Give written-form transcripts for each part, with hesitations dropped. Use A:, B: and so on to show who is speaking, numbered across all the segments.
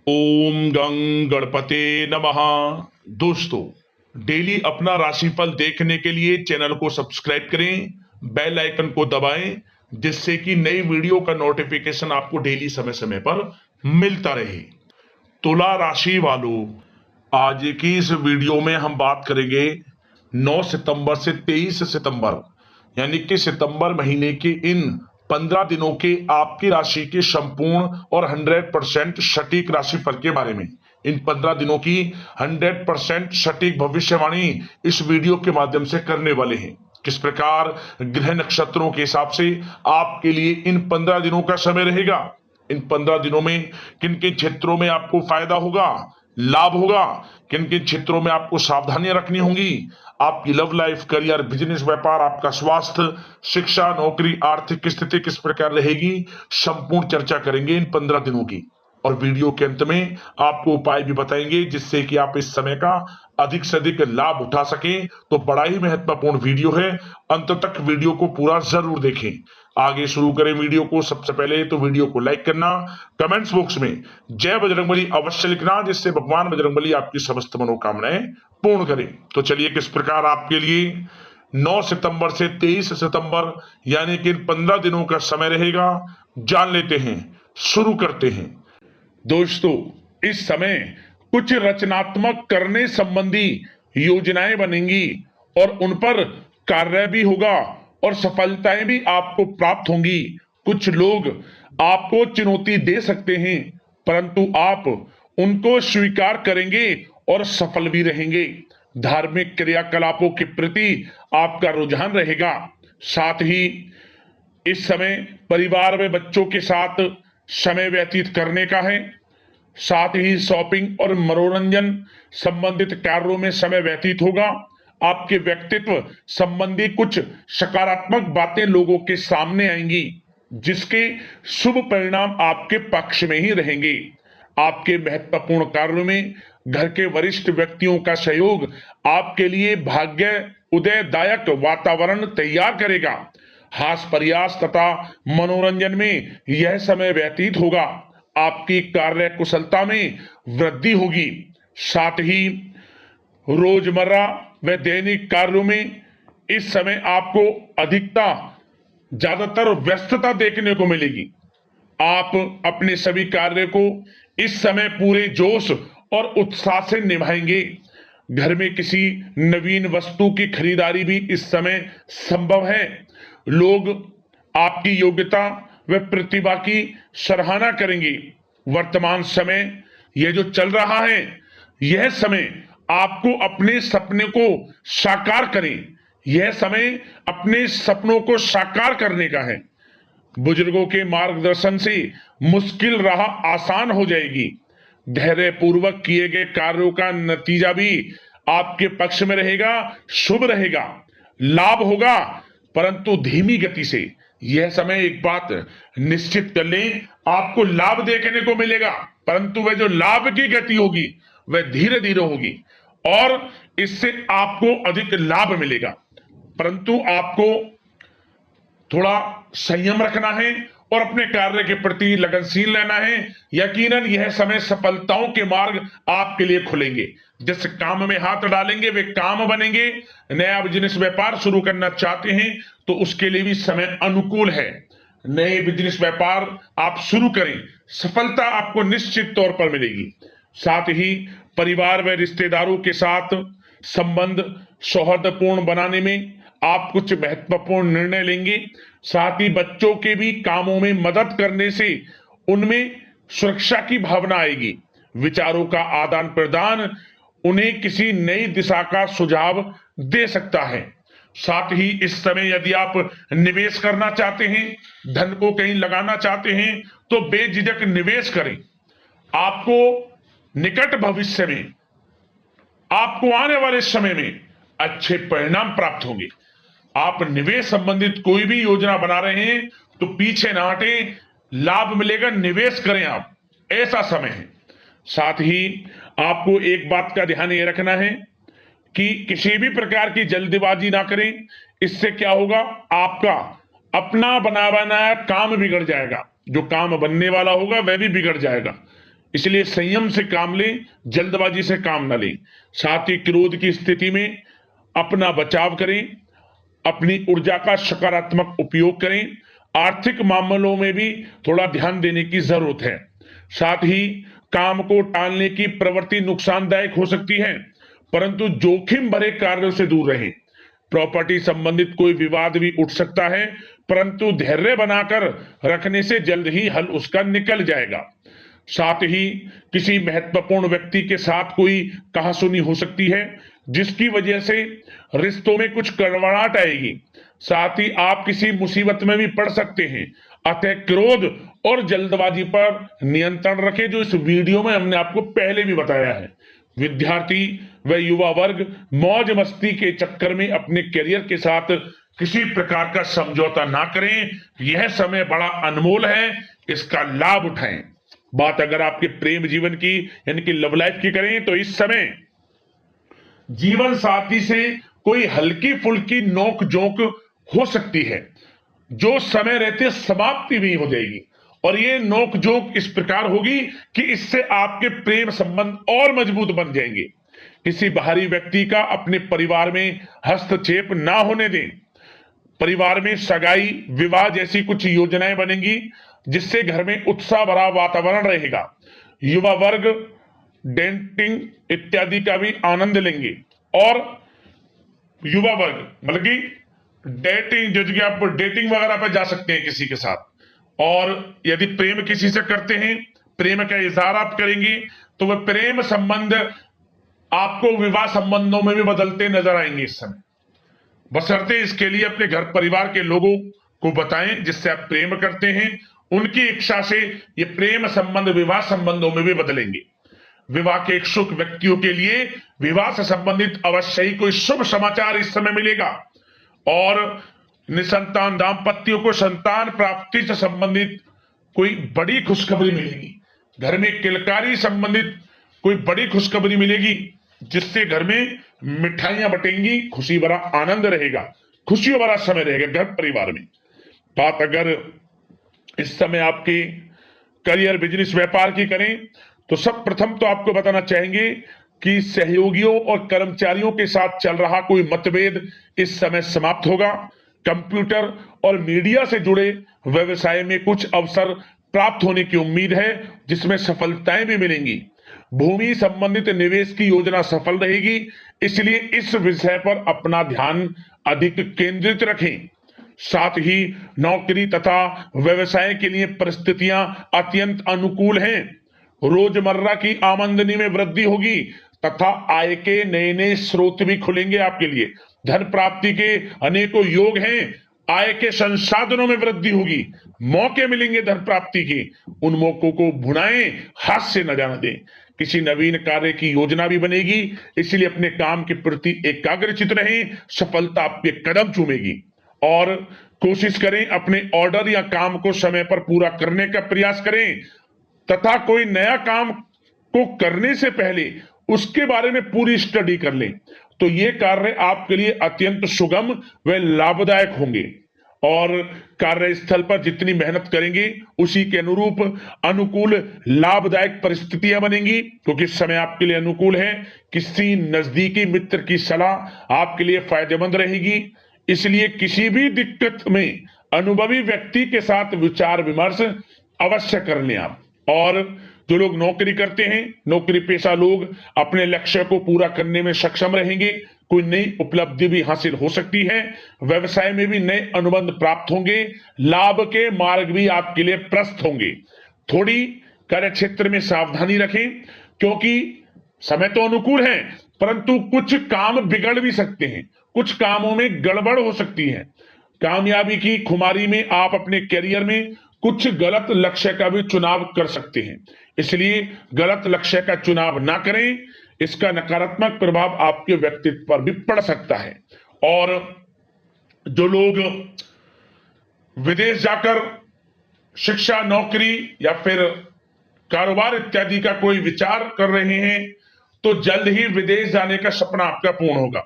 A: ओम गं गणपते नमः। दोस्तों, डेली अपना राशिफल देखने के लिए चैनल को सब्सक्राइब करें, बेल आइकन को दबाएं, जिससे कि नई वीडियो का नोटिफिकेशन आपको डेली समय समय पर मिलता रहे। तुला राशि वालों, आज की इस वीडियो में हम बात करेंगे 9 सितंबर से 23 सितंबर यानी कि सितंबर महीने के इन 15 दिनों के आपकी राशि के संपूर्ण और 100% सटीक राशिफल के बारे में। इन 15 दिनों की 100% सटीक भविष्यवाणी इस वीडियो के माध्यम से करने वाले हैं। किस प्रकार ग्रह नक्षत्रों के हिसाब से आपके लिए इन 15 दिनों का समय रहेगा, इन 15 दिनों में किन किन क्षेत्रों में आपको फायदा होगा, लाभ होगा, किन किन क्षेत्रों में आपको सावधानियां रखनी होंगी, आपकी लव लाइफ, करियर, बिजनेस, व्यापार, आपका स्वास्थ्य, शिक्षा, नौकरी, आर्थिक स्थिति किस प्रकार रहेगी, संपूर्ण चर्चा करेंगे इन 15 दिनों की। और वीडियो के अंत में आपको उपाय भी बताएंगे जिससे कि आप इस समय का अधिक से अधिक लाभ उठा सकें। तो बड़ा ही महत्वपूर्ण वीडियो है, अंत तक वीडियो को पूरा जरूर देखें। आगे शुरू करें वीडियो को। सबसे पहले तो वीडियो को लाइक करना, कमेंट्स बॉक्स में जय बजरंगबली अवश्य लिखना, जिससे भगवान बजरंगबली आपकी समस्त मनोकामनाएं पूर्ण करें। तो चलिए, किस प्रकार आपके लिए 9 सितंबर से 23 सितंबर यानी कि 15 दिनों का समय रहेगा, जान लेते हैं। शुरू करते हैं। दोस्तों, इस समय कुछ रचनात्मक करने संबंधी योजनाएं बनेंगी और उन पर कार्य भी होगा और सफलताएं भी आपको प्राप्त होंगी। कुछ लोग आपको चुनौती दे सकते हैं, परंतु आप उनको स्वीकार करेंगे और सफल भी रहेंगे। धार्मिक क्रियाकलापों के प्रति आपका रुझान रहेगा। साथ ही इस समय परिवार में बच्चों के साथ समय व्यतीत करने का है। साथ ही शॉपिंग और मनोरंजन संबंधित कार्यों में समय व्यतीत होगा। आपके व्यक्तित्व संबंधी कुछ सकारात्मक बातें लोगों के सामने आएंगी, जिसके शुभ परिणाम आपके पक्ष में ही रहेंगे। आपके महत्वपूर्ण कार्यों में घर के वरिष्ठ व्यक्तियों का सहयोग आपके लिए भाग्य उदयदायक वातावरण तैयार करेगा। हास प्रयास तथा मनोरंजन में यह समय व्यतीत होगा। आपकी कार्य कुशलता में वृद्धि होगी। साथ ही रोजमर्रा व दैनिक कार्यों में इस समय आपको ज्यादातर व्यस्तता देखने को मिलेगी। आप अपने सभी कार्य को इस समय पूरे जोश और उत्साह से निभाएंगे। घर में किसी नवीन वस्तु की खरीदारी भी इस समय संभव है। लोग आपकी योग्यता व प्रतिभा की सराहना करेंगे। वर्तमान समय यह जो चल रहा है, यह समय आपको अपने सपने को साकार करें। यह समय अपने सपनों को साकार करने का है। बुजुर्गों के मार्गदर्शन से मुश्किल राह आसान हो जाएगी। धैर्य पूर्वक किए गए कार्यों का नतीजा भी आपके पक्ष में रहेगा, शुभ रहेगा। लाभ होगा, परंतु धीमी गति से। यह समय एक बात निश्चित कर लें, आपको लाभ देखने को मिलेगा, परंतु वह जो लाभ की गति होगी वह धीरे धीरे होगी और इससे आपको अधिक लाभ मिलेगा। परंतु आपको थोड़ा संयम रखना है और अपने कार्य के प्रति लगनशील रहना है। यकीनन यह समय सफलताओं के मार्ग आपके लिए खुलेंगे। जिस काम में हाथ डालेंगे वे काम बनेंगे। नया बिजनेस व्यापार शुरू करना चाहते हैं तो उसके लिए भी समय अनुकूल है। नए बिजनेस व्यापार आप शुरू करें, सफलता आपको निश्चित तौर पर मिलेगी। साथ ही परिवार व रिश्तेदारों के साथ संबंध सौहार्दपूर्ण बनाने में आप कुछ महत्वपूर्ण निर्णय लेंगे। साथ ही बच्चों के भी कामों में मदद करने से उनमें सुरक्षा की भावना आएगी। विचारों का आदान प्रदान उन्हें किसी नई दिशा का सुझाव दे सकता है। साथ ही इस समय यदि आप निवेश करना चाहते हैं, धन को कहीं लगाना चाहते हैं, तो बेझिझक निवेश करें। आपको निकट भविष्य में, आपको आने वाले समय में अच्छे परिणाम प्राप्त होंगे। आप निवेश संबंधित कोई भी योजना बना रहे हैं तो पीछे ना हटें, लाभ मिलेगा, निवेश करें आप, ऐसा समय है। साथ ही आपको एक बात का ध्यान ये रखना है कि किसी भी प्रकार की जल्दबाजी ना करें। इससे क्या होगा, आपका अपना बना बनाया काम बिगड़ जाएगा। जो काम बनने वाला होगा वह भी बिगड़ जाएगा। इसलिए संयम से काम लें, जल्दबाजी से काम न लें। साथ ही क्रोध की स्थिति में अपना बचाव करें, अपनी ऊर्जा का सकारात्मक उपयोग करें। आर्थिक मामलों में भी थोड़ा ध्यान देने की जरूरत है। साथ ही काम को टालने की प्रवृत्ति नुकसानदायक हो सकती है, परंतु जोखिम भरे कार्यों से दूर रहें। प्रॉपर्टी संबंधित कोई विवाद भी उठ सकता है, परंतु धैर्य बनाकर रखने से जल्द ही हल उसका निकल जाएगा। साथ ही किसी महत्वपूर्ण व्यक्ति के साथ कोई कहासुनी हो सकती है, जिसकी वजह से रिश्तों में कुछ कड़वाहट आएगी। साथ ही आप किसी मुसीबत में भी पड़ सकते हैं। अतः क्रोध और जल्दबाजी पर नियंत्रण रखें, जो इस वीडियो में हमने आपको पहले भी बताया है। विद्यार्थी व युवा वर्ग मौज मस्ती के चक्कर में अपने करियर के साथ किसी प्रकार का समझौता ना करें। यह समय बड़ा अनमोल है, इसका लाभ उठाएं। बात अगर आपके प्रेम जीवन की यानी कि लव लाइफ की करें, तो इस समय जीवन साथी से कोई हल्की फुल्की नोक झोंक हो सकती है, जो समय रहते समाप्ति भी हो जाएगी। और ये नोक झोंक इस प्रकार होगी कि इससे आपके प्रेम संबंध और मजबूत बन जाएंगे। किसी बाहरी व्यक्ति का अपने परिवार में हस्तक्षेप ना होने दें। परिवार में सगाई, विवाह जैसी कुछ योजनाएं बनेंगी, जिससे घर में उत्साह भरा वातावरण रहेगा। युवा वर्ग डेटिंग इत्यादि का भी आनंद लेंगे। और युवा वर्ग मतलब कि डेटिंग, जैसे कि आप डेटिंग वगैरह पर जा सकते हैं किसी के साथ। और यदि प्रेम किसी से करते हैं, प्रेम का इजहार आप करेंगे, तो वह प्रेम संबंध आपको विवाह संबंधों में भी बदलते नजर आएंगे इस समय। बशर्ते इसके लिए अपने घर परिवार के लोगों को बताएं जिससे आप प्रेम करते हैं। उनकी इच्छा से ये प्रेम संबंध विवाह संबंधों में भी बदलेंगे। विवाह के इच्छुक व्यक्तियों के लिए विवाह से संबंधित अवश्य ही कोई शुभ समाचार इस समय मिलेगा। और निसंतान दाम्पत्यों को संतान प्राप्ति से संबंधित कोई बड़ी खुशखबरी मिलेगी। घर में किलकारी संबंधित कोई बड़ी खुशखबरी मिलेगी, जिससे घर में मिठाइयां बटेंगी, खुशी भरा आनंद रहेगा, खुशियों भरा समय रहेगा घर परिवार में। बात अगर इस समय आपके करियर, बिजनेस, व्यापार की करें, तो सब प्रथम तो आपको बताना चाहेंगे कि सहयोगियों और कर्मचारियों के साथ चल रहा कोई मतभेद इस समय समाप्त होगा। कंप्यूटर और मीडिया से जुड़े व्यवसाय में कुछ अवसर प्राप्त होने की उम्मीद है, जिसमें सफलताएं भी मिलेंगी। भूमि संबंधित निवेश की योजना सफल रहेगी, इसलिए इस विषय पर अपना ध्यान अधिक केंद्रित रखें। साथ ही नौकरी तथा व्यवसाय के लिए परिस्थितियां अत्यंत अनुकूल हैं। रोजमर्रा की आमदनी में वृद्धि होगी तथा आय के नए नए स्रोत भी खुलेंगे आपके लिए। धन प्राप्ति के अनेकों योग हैं। आय के संसाधनों में वृद्धि होगी, मौके मिलेंगे धन प्राप्ति के। उन मौकों को भुनाएं, हाथ से न जाने दें। किसी नवीन कार्य की योजना भी बनेगी, इसलिए अपने काम के प्रति एकाग्रचित रहें। सफलता आपके कदम चूमेगी। और कोशिश करें अपने ऑर्डर या काम को समय पर पूरा करने का प्रयास करें, तथा कोई नया काम को करने से पहले उसके बारे में पूरी स्टडी कर लें, तो ये कार्य आपके लिए अत्यंत सुगम व लाभदायक होंगे। और कार्यस्थल पर जितनी मेहनत करेंगे, उसी के अनुरूप अनुकूल लाभदायक परिस्थितियां बनेंगी, क्योंकि समय आपके लिए अनुकूल है। किसी नजदीकी मित्र की सलाह आपके लिए फायदेमंद रहेगी, इसलिए किसी भी दिक्कत में अनुभवी व्यक्ति के साथ विचार विमर्श अवश्य कर लें आप। और जो लोग नौकरी करते हैं, नौकरी पेशा लोग अपने लक्ष्य को पूरा करने में सक्षम रहेंगे। कोई नई उपलब्धि भी हासिल हो सकती है। व्यवसाय में भी नए अनुबंध प्राप्त होंगे। लाभ के मार्ग भी आपके लिए प्रशस्त होंगे। थोड़ी कार्य क्षेत्र में सावधानी रखें, क्योंकि समय तो अनुकूल है, परंतु कुछ काम बिगड़ भी सकते हैं, कुछ कामों में गड़बड़ हो सकती है। कामयाबी की खुमारी में आप अपने करियर में कुछ गलत लक्ष्य का भी चुनाव कर सकते हैं, इसलिए गलत लक्ष्य का चुनाव ना करें। इसका नकारात्मक प्रभाव आपके व्यक्तित्व पर भी पड़ सकता है। और जो लोग विदेश जाकर शिक्षा, नौकरी या फिर कारोबार इत्यादि का कोई विचार कर रहे हैं, तो जल्द ही विदेश जाने का सपना आपका पूर्ण होगा।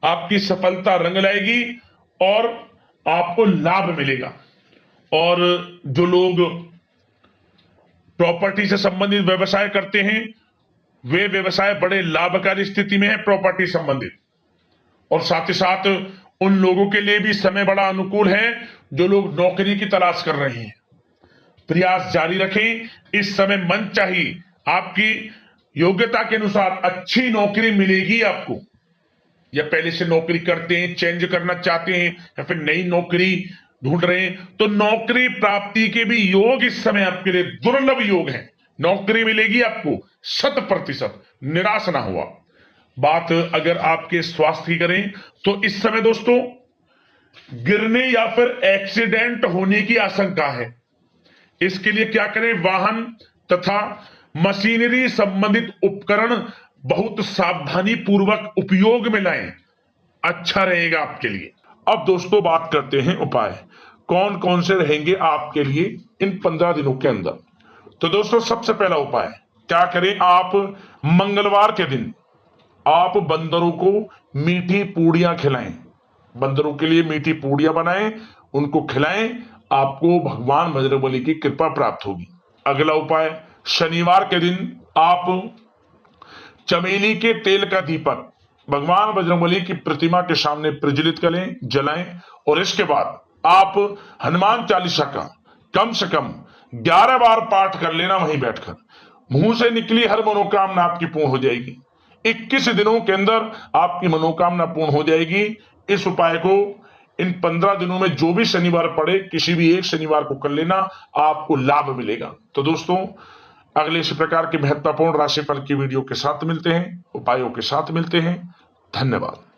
A: आपकी सफलता रंग लाएगी और आपको लाभ मिलेगा। और जो लोग प्रॉपर्टी से संबंधित व्यवसाय करते हैं, वे व्यवसाय बड़े लाभकारी स्थिति में है प्रॉपर्टी संबंधित। और साथ ही साथ उन लोगों के लिए भी समय बड़ा अनुकूल है जो लोग नौकरी की तलाश कर रहे हैं। प्रयास जारी रखें, इस समय मन चाहिए आपकी योग्यता के अनुसार अच्छी नौकरी मिलेगी आपको। या पहले से नौकरी करते हैं, चेंज करना चाहते हैं, या फिर नई नौकरी ढूंढ रहे हैं, तो नौकरी प्राप्ति के भी योग इस समय आपके लिए दुर्लभ योग है। नौकरी मिलेगी आपको 100%, निराश ना हुआ। बात अगर आपके स्वास्थ्य की करें तो इस समय दोस्तों गिरने या फिर एक्सीडेंट होने की आशंका है। इसके लिए क्या करें, वाहन तथा मशीनरी संबंधित उपकरण बहुत सावधानी पूर्वक उपयोग में लाएं, अच्छा रहेगा आपके लिए। अब दोस्तों बात करते हैं उपाय, कौन कौन से रहेंगे आपके लिए इन 15 दिनों के अंदर। तो दोस्तों सबसे पहला उपाय क्या करें, आप मंगलवार के दिन आप बंदरों को मीठी पूड़ियां खिलाएं, बंदरों के लिए मीठी पूड़ियां बनाएं, उनको खिलाएं, आपको भगवान बजरंगबली की कृपा प्राप्त होगी। अगला उपाय, शनिवार के दिन आप चमेली के तेल का दीपक भगवान बजरंगबली की प्रतिमा के सामने प्रज्वलित करें, जलाएं, और इसके बाद आप हनुमान चालीसा का कम से कम 11 बार पाठ कर लेना वहीं बैठकर। मुंह से निकली हर मनोकामना आपकी पूर्ण हो जाएगी। 21 दिनों के अंदर आपकी मनोकामना पूर्ण हो जाएगी। इस उपाय को इन 15 दिनों में जो भी शनिवार पड़े, किसी भी एक शनिवार को कर लेना, आपको लाभ मिलेगा। तो दोस्तों अगले इसी प्रकार के महत्वपूर्ण राशिफल की वीडियो के साथ मिलते हैं, उपायों के साथ मिलते हैं। धन्यवाद।